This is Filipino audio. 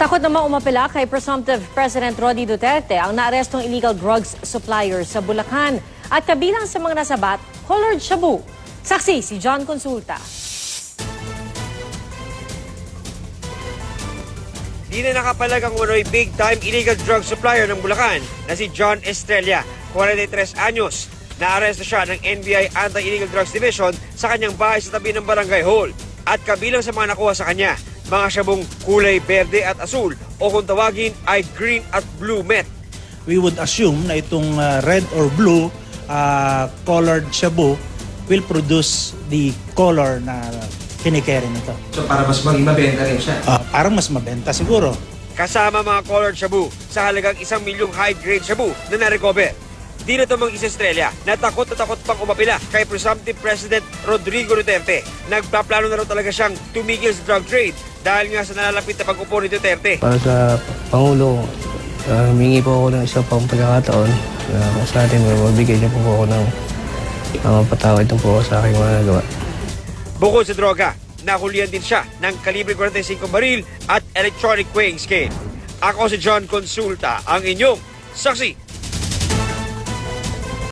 Takot namang umapela kay presumptive President Rodi Duterte ang naarestong illegal drugs supplier sa Bulacan. At kabilang sa mga nasabat, colored shabu. Saksi si John Consulta. Di na nakapalag ang unoy big-time illegal drug supplier ng Bulacan na si John Estrella, 43 anyos. Naaresto siya ng NBI Anti-Illegal Drugs Division sa kanyang bahay sa tabi ng Barangay Hall. At kabilang sa mga nakuha sa kanya, mga syabong kulay berde at asul o kung tawagin ay green at blue meth. We would assume na itong red or blue colored shabu will produce the color na kinikerry nito. So para mas maging mabenta rin siya? Parang mas mabenta siguro. Kasama mga colored shabu sa halagang 1 milyong high-grade shabu na narecover. Di na ito Estrella na takot pang umapila kay presumptive President Rodrigo Duterte. Nagpaplano na raw talaga siyang tumigil sa drug trade dahil nga sa nalalapit na pag-upo ni Duterte. Para sa Pangulo, humingi po ako ng isang pang pagkakataon na sa atin, mabigay niyo po ako ng patawad po sa aking mga nagawa. Bukod sa droga, nahulihan din siya ng kalibre 45 baril at electronic weighing scale. Ako si John Consulta, ang inyong saksi